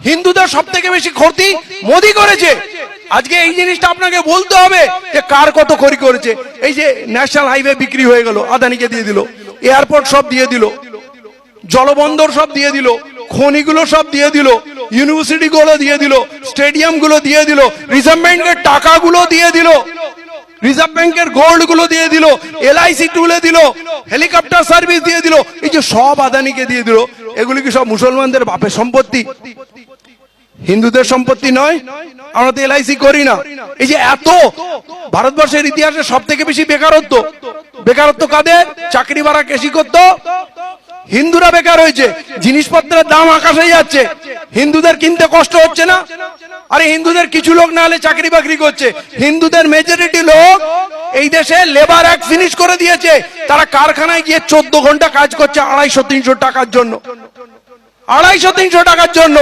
হিন্দুদের সব থেকে বেশি ক্ষতি মোদি করেছে। আজকে এই জিনিসটা আপনাকে বলতে হবে যে কার কত ক্ষতি করেছে। এই যে ন্যাশনাল হাইওয়ে বিক্রি হয়ে গেল, আদানিকে দিয়ে দিল, এয়ারপোর্ট সব দিয়ে দিল, জলবন্দর সব দিয়ে দিল, খনিগুলো সব দিয়ে দিল, ইউনিভার্সিটি গুলো দিয়ে দিল, স্টেডিয়াম গুলো দিয়ে দিল, রিজার্ভ ব্যাংকের টাকাগুলো দিয়ে দিল, রিজার্ভ ব্যাংকের গোল্ড গুলো দিয়ে দিল, এলআইসি তুলে দিল, হেলিকপ্টার সার্ভিস দিয়ে দিল, এই যে সব আদানিকে দিয়ে দিল। এগুলি কি সব মুসলমানদের বাপের সম্পত্তি, হিন্দুদের সম্পত্তি নয়? আমরা তো এলআইসি করি না। এই যে এত ভারতবর্ষের ইতিহাসে সব থেকে বেশি বেকারত্ব, বেকারত্ব কাদের? চাকরি বাড়া কৃষি করতো, হিন্দুরা বেকার হয়েছে, জিনিসপত্রের দাম আকাশে যাচ্ছে, হিন্দুদের কিনতে কষ্ট হচ্ছে না? আরে হিন্দুদের কিছু লোক না হলে চাকরি বাকরি করছে, হিন্দুদের মেজরিটি লোক এই দেশে লেবার অ্যাক্ট ফিনিশ করে দিয়েছে। তারা কারখানায় গিয়ে 14 ঘন্টা কাজ করছে 250-300 টাকার জন্য, 250-300 টাকার জন্য।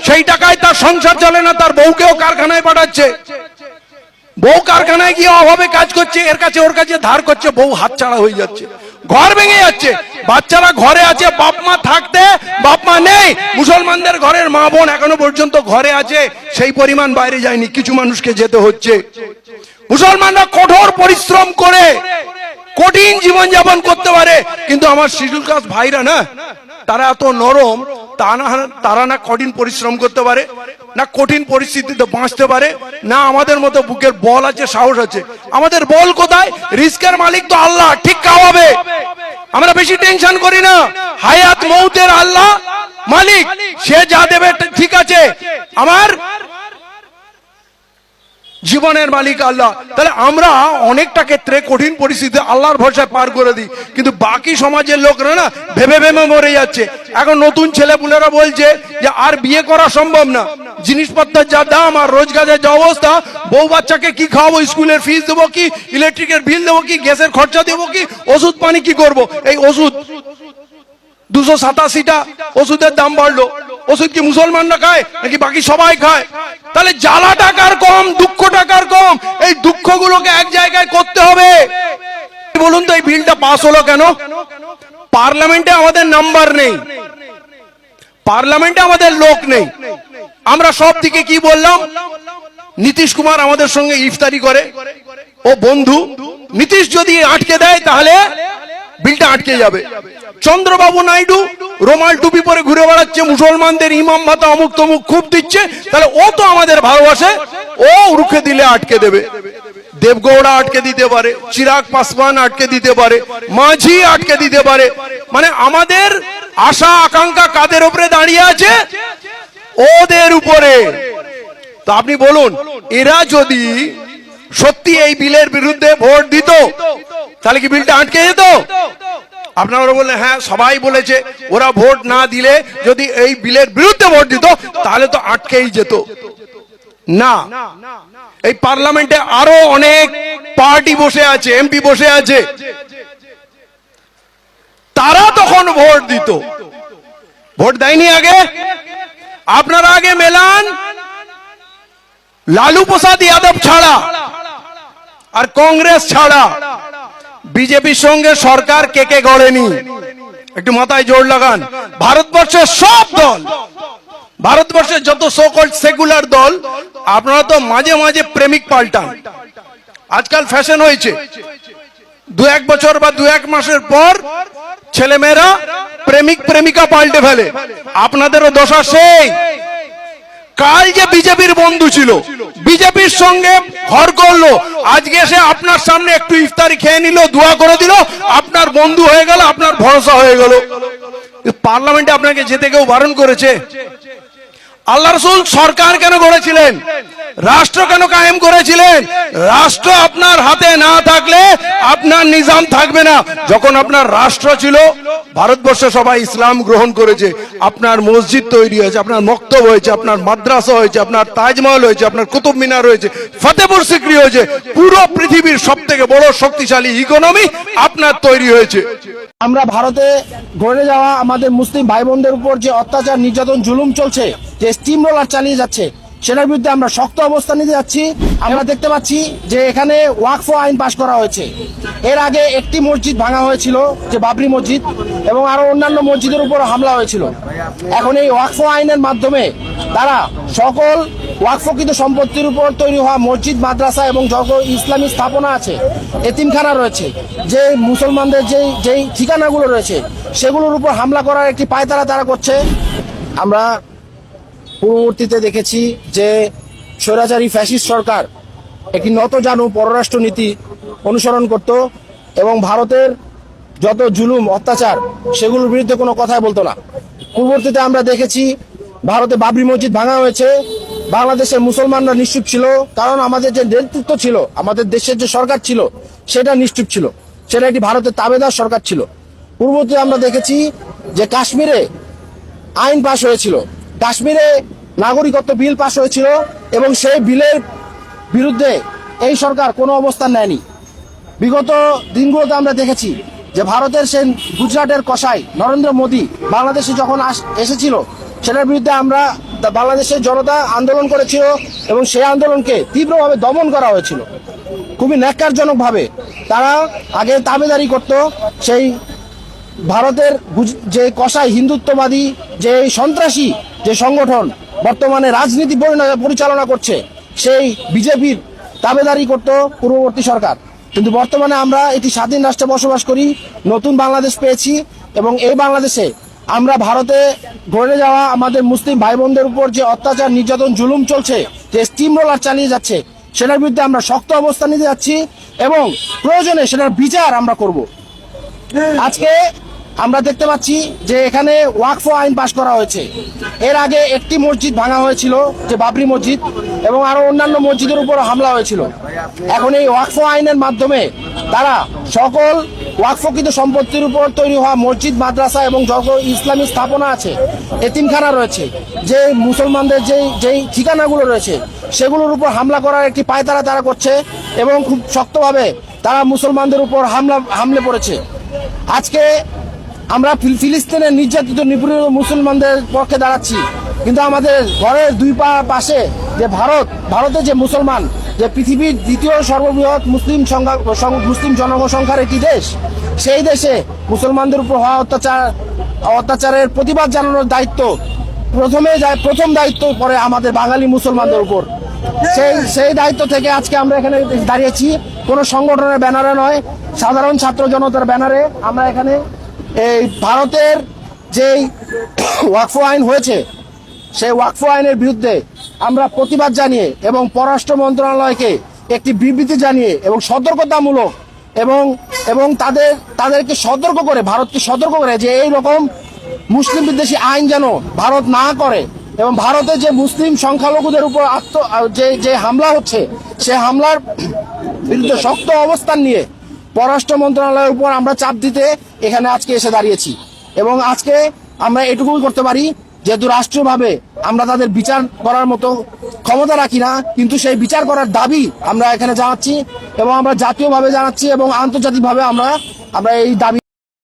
সেই টাকায় তার সংসার চলে না, তার বউকেও কারখানায় পাঠাচ্ছে, বউ কারখানায় গিয়ে অভাবে কাজ করছে, এর কাছে ওর কাছে ধার করছে, বউ হাতছাড়া হয়ে যাচ্ছে, ঘর ভেঙে যাচ্ছে, বাচ্চারা ঘরে আছে, বাপ মা থাকতে বাপ মা নেই। মুসলমানদের ঘরের মা বোন এখনো পর্যন্ত ঘরে আছে, সেই পরিমাণ বাইরে যায়নি, কিছু মানুষকে যেতে হচ্ছে। মুসলমানরা কঠোর পরিশ্রম করে কঠিন জীবন যাপন করতে পারে, কিন্তু আমার শিডিউল কাস্ট ভাইরা না, তারা এত নরম, তারা না কঠিন পরিশ্রম করতে পারে, না কঠিন পরিস্থিতিতে বাঁচতে পারে, না আমাদের মতো বুকের বল আছে, সাহস আছে। আমাদের বল কোথায়? রিস্কের মালিক তো আল্লাহ, ঠিক খাওয়াবে। আমরা বেশি টেনশন করি না, হায়াত মৌতের আল্লাহ মালিক, সে যা দেবে ঠিক আছে। আমার জীবনের মালিক আল্লাহ। তাহলে আমরা অনেকটা ক্ষেত্রে কঠিন পরিস্থিতি আল্লাহর ভরসায় পার করে দিই, কিন্তু বাকি সমাজের লোকরা না ভেবে ভেবে মরে যাচ্ছে। এখন নতুন ছেলেপুলেরা বলছে যে আর বিয়ে করা সম্ভব না, জিনিসপত্রের যা দাম আর রোজগারের যা অবস্থা, বউ বাচ্চাকে কি খাওয়াবো, স্কুলের ফিস দেবো কি, ইলেকট্রিকের বিল দেবো কি, গ্যাসের খরচা দেবো কি, ওষুধ পানি কি করব। এই ওষুধ 287টা ওষুধের দাম বাড়লো। ওষুধ কি মুসলমানরা খায় নাকি বাকি সবাই খায়? তাহলে জ্বালা টাকার কম, দুঃখ টাকার কম, এই দুঃখগুলোকে এক জায়গায় করতে হবে। বলুন তো এই বিলটা পাস হলো কেন? পার্লামেন্টে আমাদের নাম্বার নেই, পার্লামেন্টে আমাদের লোক নেই। আমরা সব দিকে কি বললাম? নীতিশ কুমার আমাদের সঙ্গে ইফতারি করে, ও বন্ধু, নীতিশ যদি আটকে দেয় তাহলে বিলটা আটকে যাবে। চন্দ্রবাবু নাইডু রোমাল টুপি পরে ঘুরে বেড়াচ্ছে, মুসলমানদের ইমাম ভাতা অমুক তমুক খুব দিচ্ছে, তাহলে ও তো আমাদের ভালোবাসে, ও রুখে দিলে আটকে দেবে। দেবগৌড়া আটকে দিতে পারে, চিরাগ পাসওয়ান আটকে দিতে পারে, মাঝি আটকে দিতে পারে। মানে আমাদের আশা আকাঙ্ক্ষা কাদের উপরে দাঁড়িয়ে আছে? ওদের উপরে। তো আপনি বলুন, এরা যদি সত্যি এই বিলের বিরুদ্ধে ভোট দিত তাহলে কি বিলটা আটকে যেত? আপনারা বললেন হ্যাঁ সবাই বলেছে, ওরা ভোট না দিলে যদি এই বিলের বিরুদ্ধে ভোট দিত তাহলে তো আটকেই যেত না। এই পার্লামেন্টে আরো অনেক পার্টি বসে আছে, এমপি বসে আছে, তারা তখন ভোট দিত। ভোট দেয়নি আগে? আপনারা আগে মেলান লালু প্রসাদ যাদব ছাড়া আর কংগ্রেস ছাড়া বিজেপির সঙ্গে সরকার কে কে গড়েনি, একটু মাথায় জোর লাগান। ভারতবর্ষের সব দল, ভারতবর্ষের যত সো কল্ড সেকুলার দল, আপনারা তো মাঝে মাঝে প্রেমিক পাল্টান। আজকাল ফ্যাশন হয়েছে, 2-1 বছর বা 2-1 মাসের পর ছেলেমেয়েরা প্রেমিক প্রেমিকা পাল্টে ফেলে। আপনাদেরও দশা সেই। কাল যে বিজেপির বন্ধু ছিল, বিজেপির সঙ্গে ঘর করলো, আজকে সে আপনার সামনে একটু ইফতারি খেয়ে নিল, দোয়া করে দিল, আপনার বন্ধু হয়ে গেল, আপনার ভরসা হয়ে গেল। পার্লামেন্টে আপনাকে যেতে কেউ বারণ করেছে? আল্লাহ রাসূল সরকার কেন গড়েছিলেন? রাষ্ট্র কেন কায়েম করেছিলেন? রাষ্ট্র আপনার হাতে না থাকলে আপনার নিজাম থাকবে না। যখন আপনার রাষ্ট্র ছিল, ভারতবর্ষে সবাই ইসলাম গ্রহণ করেছে, আপনার মসজিদ তৈরি হয়েছে, আপনার মক্তব হয়েছে, আপনার মাদ্রাসা হয়েছে, আপনার তাজমহল হয়েছে, আপনার কুতুব মিনার হয়েছে, ফতেপুর সিক্রি হয়েছে, পুরো পৃথিবীর সবথেকে বড় শক্তিশালী ইকোনমি আপনার তৈরি হয়েছে। আমরা ভারতে গড়ে যাওয়া আমাদের মুসলিম ভাই বোনদের উপর যে অত্যাচার, নির্যাতন, জুলুম চলছে, যে স্টিম রোলার চালিয়ে যাচ্ছে, সেটার বিরুদ্ধে আমরা শক্ত অবস্থান নিতে যাচ্ছি। আমরা দেখতে পাচ্ছি যে এখানে ওয়াকফ আইন পাশ করা হয়েছে। এর আগে একটি মসজিদ ভাঙা হয়েছিল, যে বাবরি মসজিদ, এবং আরো অন্যান্য মসজিদের উপর হামলা হয়েছিল। এখন এই ওয়াকফ আইনের মাধ্যমে তারা সকল ওয়াকফকৃত সম্পত্তির উপর তৈরি হওয়া মসজিদ, মাদ্রাসা এবং যত ইসলামী স্থাপনা আছে, এতিমখানা রয়েছে, যে মুসলমানদের যেই ঠিকানাগুলো রয়েছে, সেগুলোর উপর হামলা করার একটি পায়তারা তারা করছে। আমরা পূর্ববর্তীতে দেখেছি যে স্বৈরাচারী ফ্যাসিস্ট সরকার একটি নতজানু পররাষ্ট্র নীতি অনুসরণ করত এবং ভারতের যত জুলুম অত্যাচার সেগুলোর বিরুদ্ধে কোনো কথাই বলতো না। পূর্ববর্তীতে আমরা দেখেছি ভারতে বাবরি মসজিদ ভাঙা হয়েছে, বাংলাদেশের মুসলমানরা নিশ্চুপ ছিল, কারণ আমাদের যে নেতৃত্ব ছিল, আমাদের দেশের যে সরকার ছিল, সেটা নিশ্চুপ ছিল, সেটা একটি ভারতের তাবেদার সরকার ছিল। পূর্ববর্তীতে আমরা দেখেছি যে কাশ্মীরে আইন পাশ হয়েছিল, কাশ্মীরে নাগরিকত্ব বিল পাশ হয়েছিল, এবং সেই বিলের বিরুদ্ধে এই সরকার কোনো অবস্থান নেয়নি। বিগত দিনগুলোতে আমরা দেখেছি যে ভারতের সেই গুজরাটের কসাই নরেন্দ্র মোদী বাংলাদেশে যখন এসেছিল, সেটার বিরুদ্ধে আমরা বাংলাদেশের জনতা আন্দোলন করেছিল এবং সেই আন্দোলনকে তীব্রভাবে দমন করা হয়েছিল। খুবই ন্যাক্কারজনকভাবে তারা আগে তাবেদারি করত সেই ভারতের যে কসাই হিন্দুত্ববাদী, যে সন্ত্রাসী যে সংগঠন বর্তমানে রাজনীতি পরিচালনা করছে, সেই বিজেপির দাবেদারি করত পূর্ববর্তী সরকার। কিন্তু বর্তমানে আমরা একটি স্বাধীন রাষ্ট্রে বসবাস করি, নতুন বাংলাদেশ পেয়েছি, এবং এই বাংলাদেশে আমরা ভারতে গড়ে যাওয়া আমাদের মুসলিম ভাই বোনদের উপর যে অত্যাচার, নির্যাতন, জুলুম চলছে, যে স্টিম রোলার চালিয়ে যাচ্ছে, সেটার বিরুদ্ধে আমরা শক্ত অবস্থান নিতে যাচ্ছি এবং প্রয়োজনে সেটার বিচার আমরা করব। আজকে আমরা দেখতে পাচ্ছি যে এখানে ওয়াকফ আইন পাশ করা হয়েছে। এর আগে একটি মসজিদ ভাঙা হয়েছিল, যে বাবরি মসজিদ, এবং আরো অন্যান্য মসজিদের উপর হামলা হয়েছিল। এখন এই ওয়াকফ আইনের মাধ্যমে তারা সকল ওয়াকফকৃত সম্পত্তির উপর তৈরি হওয়া মসজিদ, মাদ্রাসা এবং যত ইসলামী স্থাপনা আছে, এতিমখানা রয়েছে, যে মুসলমানদের যেই ঠিকানাগুলো রয়েছে, সেগুলোর উপর হামলা করার একটি পায়তারা তারা করছে এবং খুব শক্তভাবে তারা মুসলমানদের উপর হামলে পড়েছে। আজকে আমরা ফিলিস্তিনের নির্যাতিত নিপীড়িত মুসলমানদের পক্ষে দাঁড়াচ্ছি, কিন্তু আমাদের ঘরের দুই পাশে যে ভারতের যে মুসলমান, যে পৃথিবীর দ্বিতীয় সর্ববৃহৎ মুসলিম জনসংখ্যার একটি দেশ, সেই দেশে মুসলমানদের উপর হওয়া অত্যাচারের প্রতিবাদ জানানোর দায়িত্ব প্রথম দায়িত্ব পড়ে আমাদের বাঙালি মুসলমানদের উপর। সেই দায়িত্ব থেকে আজকে আমরা এখানে দাঁড়িয়েছি, কোনো সংগঠনের ব্যানারে নয়, সাধারণ ছাত্র জনতার ব্যানারে আমরা এখানে এই ভারতের যেই ওয়াকফ আইন হয়েছে, সেই ওয়াকফ আইনের বিরুদ্ধে আমরা প্রতিবাদ জানিয়ে এবং পররাষ্ট্র মন্ত্রণালয়কে একটি বিবৃতি জানিয়ে এবং সতর্কতামূলক এবং তাদেরকে সতর্ক করে, ভারতকে সতর্ক করে যে এই রকম মুসলিম বিদ্বেষী আইন যেন ভারত না করে, এবং ভারতে যে মুসলিম সংখ্যালঘুদের উপর যে হামলা হচ্ছে, সে হামলার বিরুদ্ধে শক্ত অবস্থান নিয়ে পররাষ্ট্র মন্ত্রণালয়ের উপর আমরা চাপ দিতে এখানে আজকে এসে দাঁড়িয়েছি। এবং আজকে আমরা এটুকুই করতে পারি, যেহেতু রাষ্ট্রীয়ভাবে আমরা তাদের বিচার করার মতো ক্ষমতা রাখি না, কিন্তু সেই বিচার করার দাবি আমরা এখানে জানাচ্ছি এবং আমরা জাতীয়ভাবে জানাচ্ছি এবং আন্তর্জাতিকভাবে আমরা এই দাবি